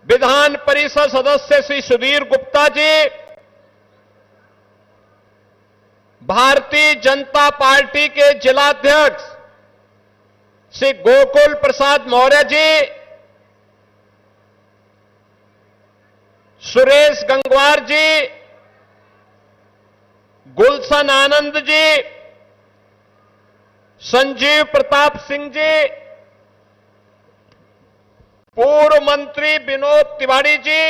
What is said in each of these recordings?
विधान परिषद सदस्य श्री सुधीर गुप्ता जी, भारतीय जनता पार्टी के जिलाध्यक्ष श्री गोकुल प्रसाद मौर्य जी, सुरेश गंगवार जी, गुलशन आनंद जी, संजीव प्रताप सिंह जी, पूर्व मंत्री विनोद तिवारी जी,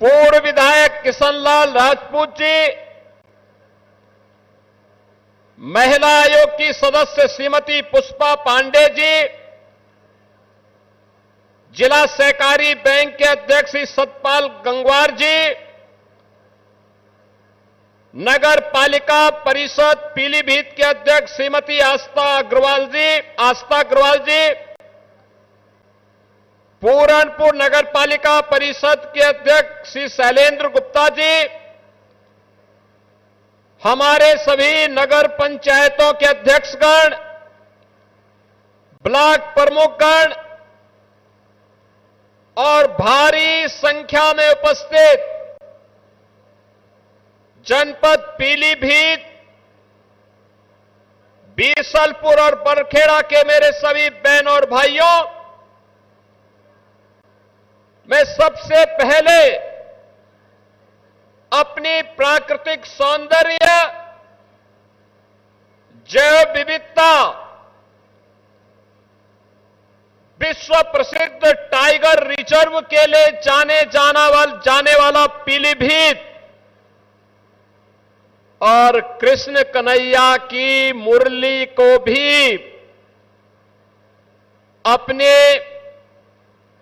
पूर्व विधायक किशनलाल राजपूत जी, महिला आयोग की सदस्य श्रीमती पुष्पा पांडे जी, जिला सहकारी बैंक के अध्यक्ष श्री सतपाल गंगवार जी, नगर पालिका परिषद पीलीभीत के अध्यक्ष श्रीमती आस्था अग्रवाल जी, पूरनपुर नगर पालिका परिषद के अध्यक्ष श्री शैलेंद्र गुप्ता जी, हमारे सभी नगर पंचायतों के अध्यक्षगण, ब्लॉक प्रमुखगण और भारी संख्या में उपस्थित जनपद पीलीभीत, बीसलपुर और बरखेड़ा के मेरे सभी बहन और भाइयों, मैं सबसे पहले अपनी प्राकृतिक सौंदर्य, जैव विविधता, विश्व प्रसिद्ध टाइगर रिजर्व के लिए जाने वाला पीलीभीत और कृष्ण कन्हैया की मुरली को भी अपने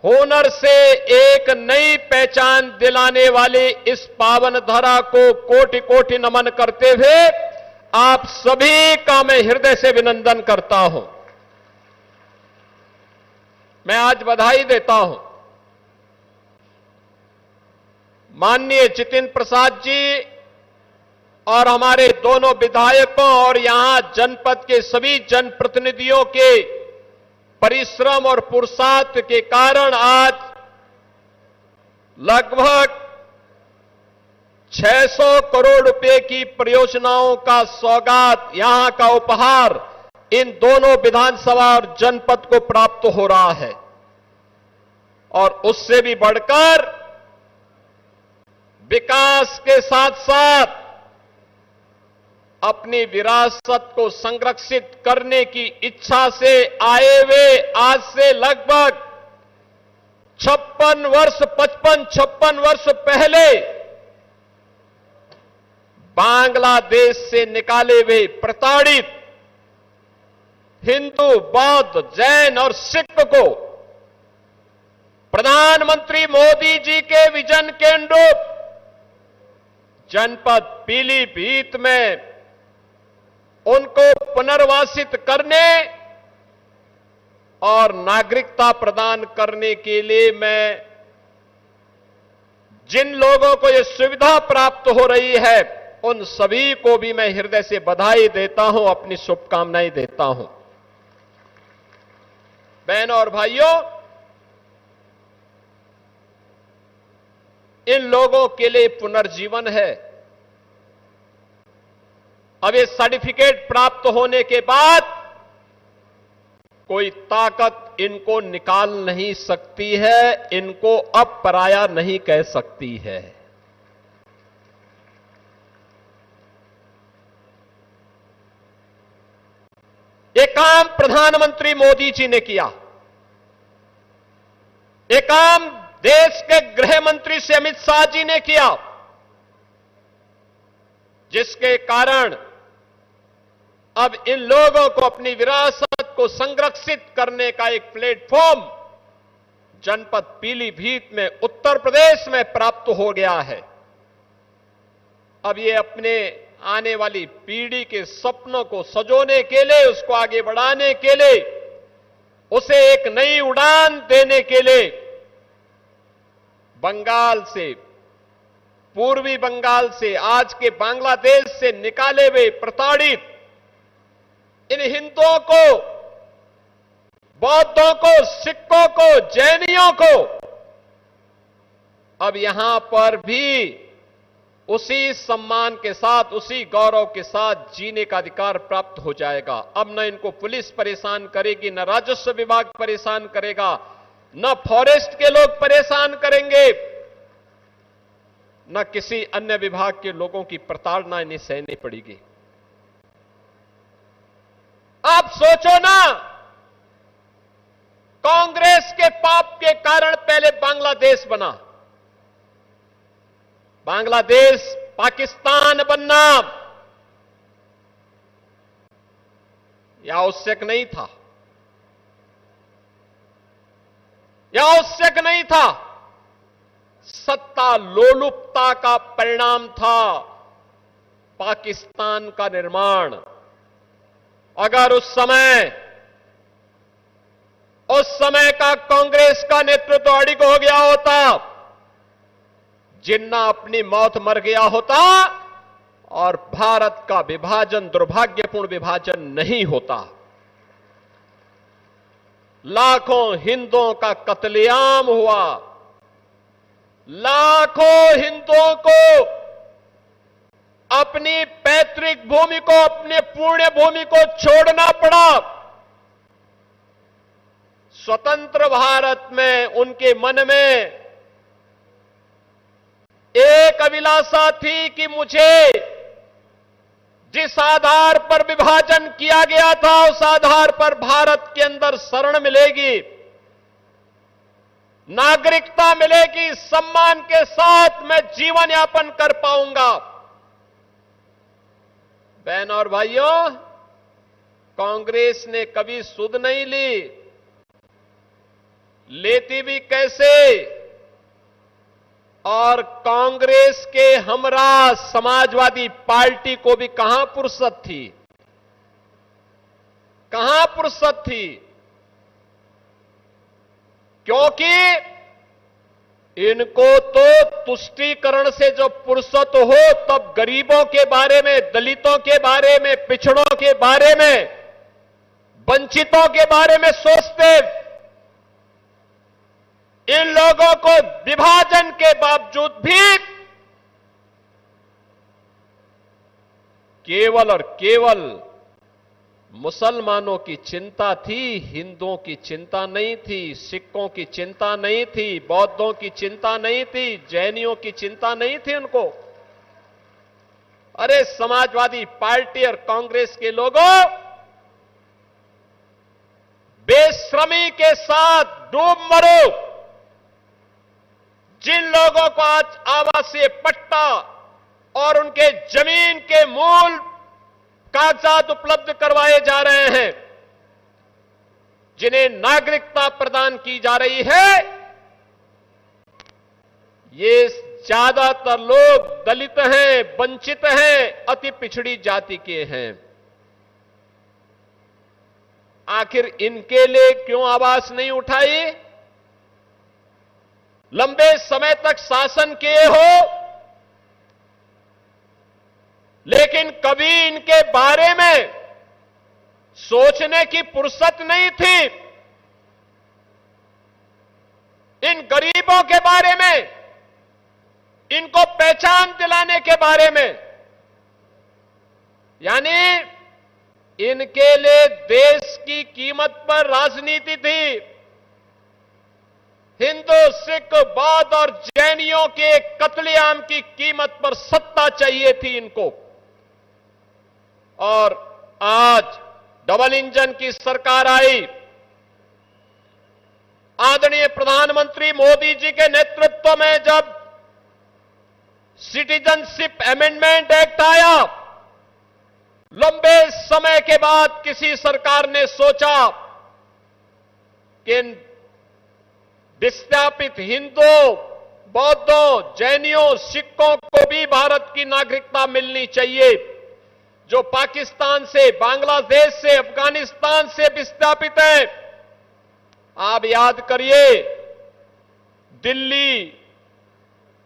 हुनर से एक नई पहचान दिलाने वाली इस पावन धरा को कोटि कोटि नमन करते हुए आप सभी का मैं हृदय से अभिनंदन करता हूं। मैं आज बधाई देता हूं माननीय जितिन प्रसाद जी और हमारे दोनों विधायकों और यहां जनपद के सभी जनप्रतिनिधियों के परिश्रम और पुरुषार्थ के कारण आज लगभग 600 करोड़ रुपए की परियोजनाओं का सौगात, यहां का उपहार इन दोनों विधानसभा और जनपद को प्राप्त हो रहा है। और उससे भी बढ़कर विकास के साथ साथ अपनी विरासत को संरक्षित करने की इच्छा से आए हुए आज से लगभग 56 वर्ष पहले बांग्लादेश से निकाले हुए प्रताड़ित हिंदू, बौद्ध, जैन और सिख को प्रधानमंत्री मोदी जी के विजन के अनुरूप जनपद पीलीभीत में उनको पुनर्वासित करने और नागरिकता प्रदान करने के लिए मैं जिन लोगों को यह सुविधा प्राप्त हो रही है उन सभी को भी मैं हृदय से बधाई देता हूं, अपनी शुभकामनाएं देता हूं। बहनों और भाइयों, इन लोगों के लिए पुनर्जीवन है। अब ये सर्टिफिकेट प्राप्त होने के बाद कोई ताकत इनको निकाल नहीं सकती है, इनको अब पराया नहीं कह सकती है। ये काम प्रधानमंत्री मोदी जी ने किया। ये काम देश के गृह मंत्री श्री अमित शाह जी ने किया, जिसके कारण अब इन लोगों को अपनी विरासत को संरक्षित करने का एक प्लेटफॉर्म जनपद पीलीभीत में उत्तर प्रदेश में प्राप्त हो गया है। अब ये अपने आने वाली पीढ़ी के सपनों को सजोने के लिए, उसको आगे बढ़ाने के लिए, उसे एक नई उड़ान देने के लिए बंगाल से, पूर्वी बंगाल से, आज के बांग्लादेश से निकाले हुए प्रताड़ित इन हिंदुओं को बौद्धों को, सिखों को, जैनियों को अब यहां पर भी उसी सम्मान के साथ, उसी गौरव के साथ जीने का अधिकार प्राप्त हो जाएगा। अब न इनको पुलिस परेशान करेगी, न राजस्व विभाग परेशान करेगा, न फॉरेस्ट के लोग परेशान करेंगे, न किसी अन्य विभाग के लोगों की प्रताड़ना इन्हें सहनी पड़ेगी। आप सोचो ना, कांग्रेस के पाप के कारण पहले बांग्लादेश बना, बांग्लादेश पाकिस्तान बनना यह आवश्यक नहीं था, यह आवश्यक नहीं था। सत्ता लोलुपता का परिणाम था पाकिस्तान का निर्माण। अगर उस समय का कांग्रेस का नेतृत्व अड़िग हो गया होता, जिन्ना अपनी मौत मर गया होता और भारत का विभाजन दुर्भाग्यपूर्ण विभाजन नहीं होता। लाखों हिंदुओं का कत्लेआम हुआ, लाखों हिंदुओं को अपनी पैतृक भूमि को, अपने पुण्य भूमि को छोड़ना पड़ा। स्वतंत्र भारत में उनके मन में एक अभिलाषा थी कि मुझे जिस आधार पर विभाजन किया गया था, उस आधार पर भारत के अंदर शरण मिलेगी, नागरिकता मिलेगी, सम्मान के साथ मैं जीवन यापन कर पाऊंगा। बहन और भाइयों, कांग्रेस ने कभी सुध नहीं ली, लेती भी कैसे? और कांग्रेस के हमरा समाजवादी पार्टी को भी कहां फुर्सत थी, कहां फुर्सत थी? क्योंकि इनको तो तुष्टीकरण से जब फुर्सत हो तब गरीबों के बारे में, दलितों के बारे में, पिछड़ों के बारे में, वंचितों के बारे में सोचते। इन लोगों को विभाजन के बावजूद भी केवल और केवल मुसलमानों की चिंता थी, हिंदुओं की चिंता नहीं थी, सिखों की चिंता नहीं थी, बौद्धों की चिंता नहीं थी, जैनियों की चिंता नहीं थी उनको। अरे समाजवादी पार्टी और कांग्रेस के लोगों, बेशर्मी के साथ डूब मरो। जिन लोगों को आज आवासीय पट्टा और उनके जमीन के मूल कागजात उपलब्ध करवाए जा रहे हैं, जिन्हें नागरिकता प्रदान की जा रही है, ये ज्यादातर लोग दलित हैं, वंचित हैं, अति पिछड़ी जाति के हैं। आखिर इनके लिए क्यों आवाज नहीं उठाई? लंबे समय तक शासन किए हो, लेकिन कभी इनके बारे में सोचने की फुर्सत नहीं थी। इन गरीबों के बारे में, इनको पहचान दिलाने के बारे में, यानी इनके लिए देश की कीमत पर राजनीति थी। हिंदू, सिख, बौद्ध और जैनियों के कत्लेआम की कीमत पर सत्ता चाहिए थी इनको। और आज डबल इंजन की सरकार आई, आदरणीय प्रधानमंत्री मोदी जी के नेतृत्व में जब सिटीजनशिप अमेंडमेंट एक्ट आया, लंबे समय के बाद किसी सरकार ने सोचा कि विस्थापित हिंदुओं, बौद्धों, जैनियों, सिखों को भी भारत की नागरिकता मिलनी चाहिए। जो पाकिस्तान से, बांग्लादेश से, अफगानिस्तान से विस्थापित हैं, आप याद करिए, दिल्ली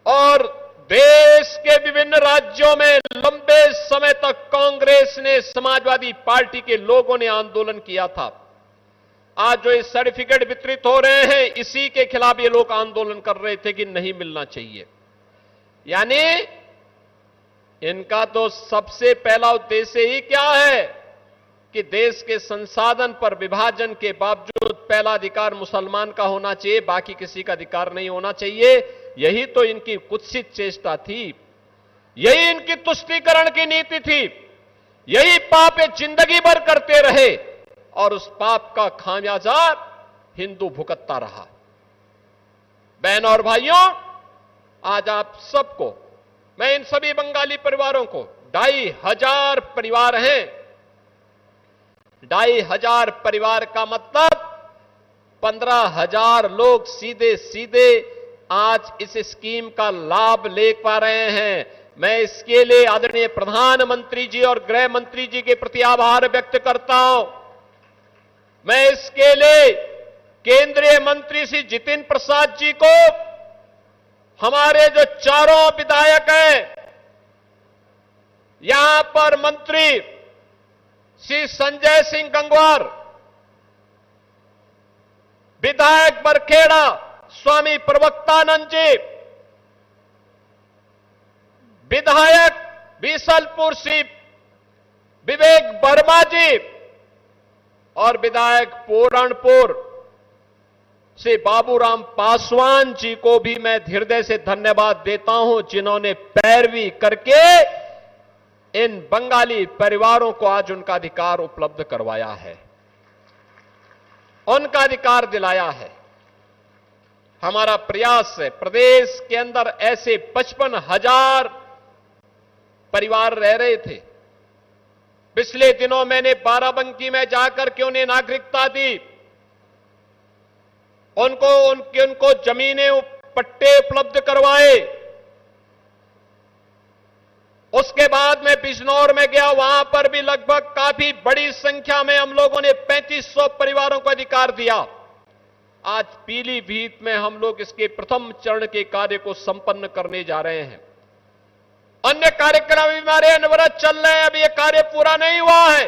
और देश के विभिन्न राज्यों में लंबे समय तक कांग्रेस ने, समाजवादी पार्टी के लोगों ने आंदोलन किया था। आज जो ये सर्टिफिकेट वितरित हो रहे हैं, इसी के खिलाफ ये लोग आंदोलन कर रहे थे कि नहीं मिलना चाहिए। यानी इनका तो सबसे पहला उद्देश्य ही क्या है कि देश के संसाधन पर विभाजन के बावजूद पहला अधिकार मुसलमान का होना चाहिए, बाकी किसी का अधिकार नहीं होना चाहिए। यही तो इनकी कुत्सित चेष्टा थी, यही इनकी तुष्टीकरण की नीति थी, यही पाप ये जिंदगी भर करते रहे और उस पाप का खामियाजा हिंदू भुगतता रहा। बहनों और भाइयों, आज आप सबको, मैं इन सभी बंगाली परिवारों को, 2,500 परिवार हैं, 2,500 परिवार का मतलब 15,000 लोग सीधे सीधे आज इस स्कीम का लाभ ले पा रहे हैं। मैं इसके लिए आदरणीय प्रधानमंत्री जी और गृह मंत्री जी के प्रति आभार व्यक्त करता हूं। मैं इसके लिए केंद्रीय मंत्री श्री जितिन प्रसाद जी को, हमारे जो चारों विधायक हैं, यहां पर मंत्री श्री संजय सिंह गंगवार, विधायक बरखेड़ा स्वामी प्रवक्तानंद जी, विधायक बीसलपुर श्री विवेक वर्मा जी और विधायक पूरणपुर श्री बाबूराम पासवान जी को भी मैं हृदय से धन्यवाद देता हूं, जिन्होंने पैरवी करके इन बंगाली परिवारों को आज उनका अधिकार उपलब्ध करवाया है, उनका अधिकार दिलाया है। हमारा प्रयास है, प्रदेश के अंदर ऐसे 55,000 परिवार रह रहे थे। पिछले दिनों मैंने बाराबंकी में जाकर के उन्हें नागरिकता दी, उनको जमीनें, पट्टे उपलब्ध करवाए। उसके बाद मैं बिजनौर में गया, वहां पर भी लगभग काफी बड़ी संख्या में हम लोगों ने 3500 परिवारों को अधिकार दिया। आज पीलीभीत में हम लोग इसके प्रथम चरण के कार्य को संपन्न करने जा रहे हैं। अन्य कार्यक्रम भी हमारे अनवरत चल रहे हैं, अभी यह कार्य पूरा नहीं हुआ है।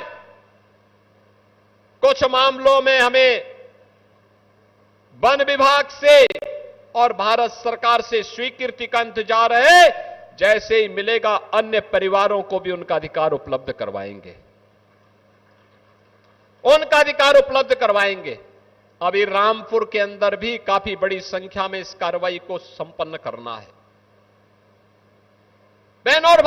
कुछ मामलों में हमें वन विभाग से और भारत सरकार से स्वीकृति का इंतजार है। जैसे ही मिलेगा, अन्य परिवारों को भी उनका अधिकार उपलब्ध करवाएंगे, उनका अधिकार उपलब्ध करवाएंगे। अभी रामपुर के अंदर भी काफी बड़ी संख्या में इस कार्रवाई को संपन्न करना है। बहनों और